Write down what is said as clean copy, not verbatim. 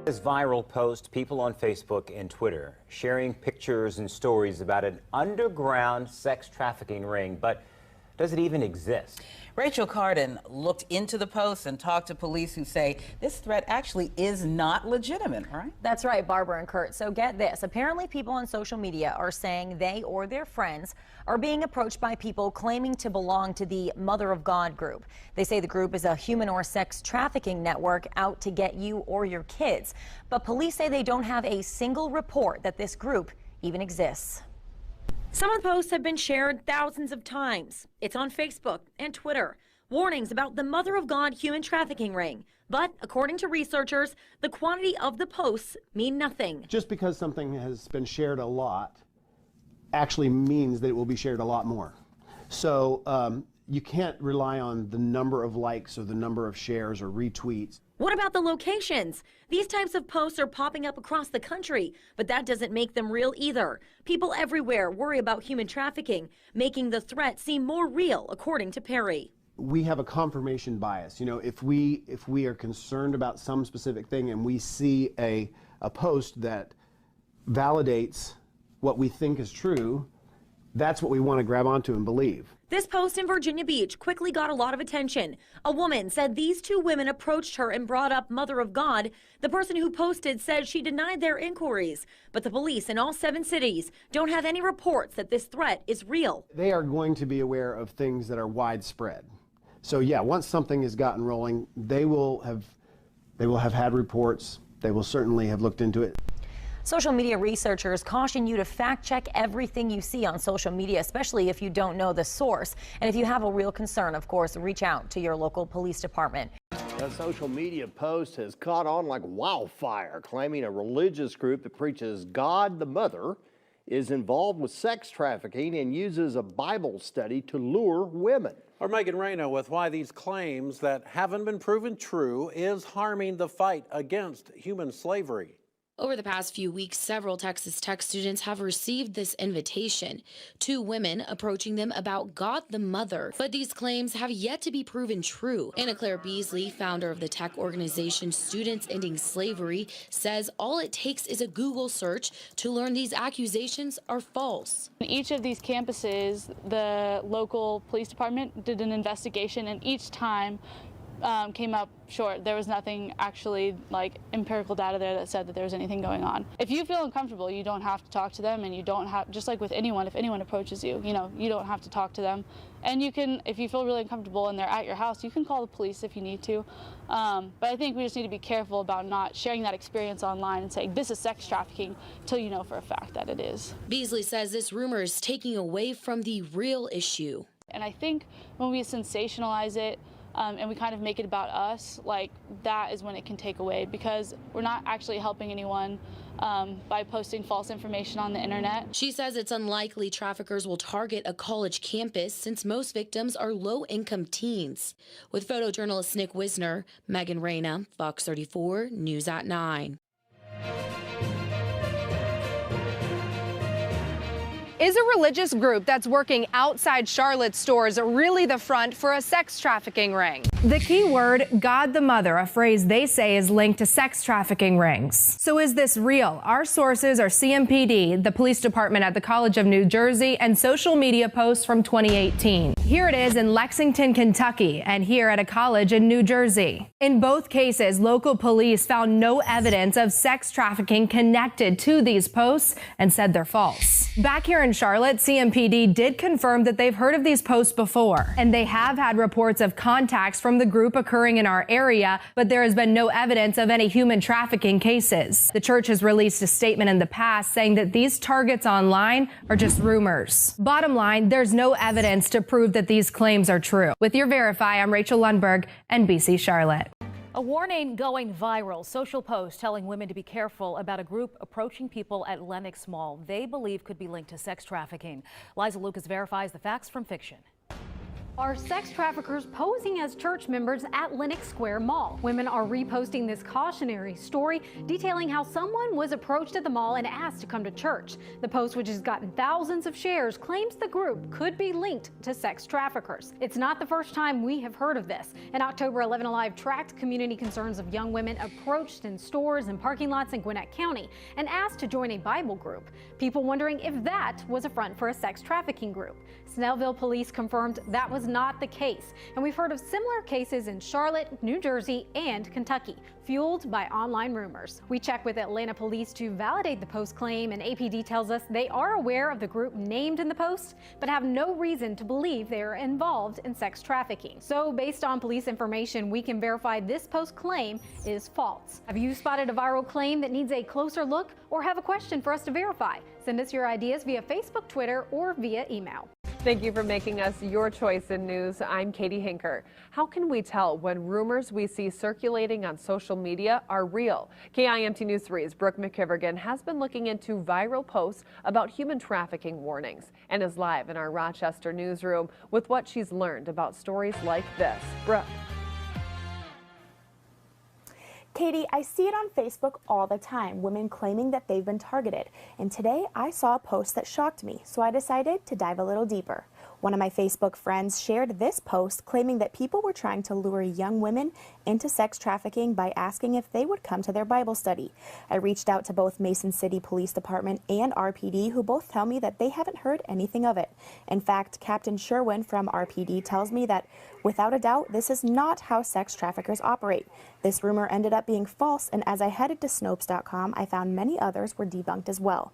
This viral post, people on Facebook and Twitter sharing pictures and stories about an underground sex trafficking ring, but does it even exist? Rachel Carden looked into the post and talked to police who say this threat actually is not legitimate, right? That's right, Barbara and Kurt. So get this. Apparently people on social media are saying they or their friends are being approached by people claiming to belong to the Mother of God group. They say the group is a human or sex trafficking network out to get you or your kids. But police say they don't have a single report that this group even exists. Some of the posts have been shared thousands of times. It's on Facebook and Twitter. Warnings about the Mother of God human trafficking ring. But according to researchers, the quantity of the posts mean nothing. Just because something has been shared a lot actually means that it will be shared a lot more. So you can't rely on the number of likes or the number of shares or retweets. What about the locations? These types of posts are popping up across the country, but that doesn't make them real either. People everywhere worry about human trafficking, making the threat seem more real, according to Perry. We have a confirmation bias. You know, if we are concerned about some specific thing and we see a post that validates what we think is true, that's what we want to grab onto and believe. This post in Virginia Beach quickly got a lot of attention. A woman said these two women approached her and brought up Mother of God. The person who posted said she denied their inquiries, but the police in all 7 cities don't have any reports that this threat is real. They are going to be aware of things that are widespread. So yeah, once something has gotten rolling, they will have had reports. They will certainly have looked into it. Social media researchers caution you to fact check everything you see on social media, especially if you don't know the source. And if you have a real concern, of course, reach out to your local police department. A social media post has caught on like wildfire, claiming a religious group that preaches God the Mother is involved with sex trafficking and uses a Bible study to lure women. Or Megan Reyna with why these claims that haven't been proven true is harming the fight against human slavery. Over the past few weeks, several Texas Tech students have received this invitation. 2 women approaching them about God the Mother. But these claims have yet to be proven true. Anna Claire Beasley, founder of the tech organization Students Ending Slavery, says all it takes is a Google search to learn these accusations are false. In each of these campuses, the local police department did an investigation, and each time came up short. There was nothing actually like empirical data there that said that there was anything going on. If you feel uncomfortable, you don't have to talk to them, and you don't have, just like with anyone, if anyone approaches you, you know, you don't have to talk to them. And you can, if you feel really uncomfortable and they're at your house, you can call the police if you need to. But I think we just need to be careful about not sharing that experience online and saying this is sex trafficking until you know for a fact that it is. Beasley says this rumor is taking away from the real issue. And I think when we sensationalize it, and we kind of make it about us, like that is when it can take away, because we're not actually helping anyone by posting false information on the internet. She says it's unlikely traffickers will target a college campus since most victims are low-income teens. With photojournalist Nick Wisner, Megan Reyna, Fox 34, News at 9. Is a religious group that's working outside Charlotte's stores really the front for a sex trafficking ring? The key word, God the Mother, a phrase they say is linked to sex trafficking rings. So is this real? Our sources are CMPD, the police department at the College of New Jersey, and social media posts from 2018. Here it is in Lexington, Kentucky, and here at a college in New Jersey. In both cases, local police found no evidence of sex trafficking connected to these posts and said they're false. Back here in Charlotte, CMPD did confirm that they've heard of these posts before, and they have had reports of contacts from the group occurring in our area, but there has been no evidence of any human trafficking cases. The church has released a statement in the past saying that these targets online are just rumors. Bottom line, there's no evidence to prove that these claims are true. With your Verify, I'm Rachel Lundberg, NBC Charlotte. A warning going viral. Social post telling women to be careful about a group approaching people at Lenox Mall they believe could be linked to sex trafficking. Liza Lucas verifies the facts from fiction. Are sex traffickers posing as church members at Lenox Square Mall? Women are reposting this cautionary story detailing how someone was approached at the mall and asked to come to church. The post, which has gotten thousands of shares, claims the group could be linked to sex traffickers. It's not the first time we have heard of this. In October, 11Alive tracked community concerns of young women approached in stores and parking lots in Gwinnett County and asked to join a Bible group. People wondering if that was a front for a sex trafficking group. Snellville police confirmed that was not the case, and we've heard of similar cases in Charlotte, New Jersey, and Kentucky, fueled by online rumors. We checked with Atlanta police to validate the post claim, and APD tells us they are aware of the group named in the post, but have no reason to believe they are involved in sex trafficking. So based on police information, we can verify this post claim is false. Have you spotted a viral claim that needs a closer look or have a question for us to verify? Send us your ideas via Facebook, Twitter, or via email. Thank you for making us your choice in news. I'm Katie Hinker. How can we tell when rumors we see circulating on social media are real? KIMT News 3's Brooke McKivergan has been looking into viral posts about human trafficking warnings and is live in our Rochester newsroom with what she's learned about stories like this. Brooke. Katie, I see it on Facebook all the time, women claiming that they've been targeted. And today I saw a post that shocked me, so I decided to dive a little deeper. One of my Facebook friends shared this post claiming that people were trying to lure young women into sex trafficking by asking if they would come to their Bible study. I reached out to both Mason City Police Department and RPD, who both tell me that they haven't heard anything of it. In fact, Captain Sherwin from RPD tells me that without a doubt, this is not how sex traffickers operate. This rumor ended up being false, and as I headed to Snopes.com, I found many others were debunked as well.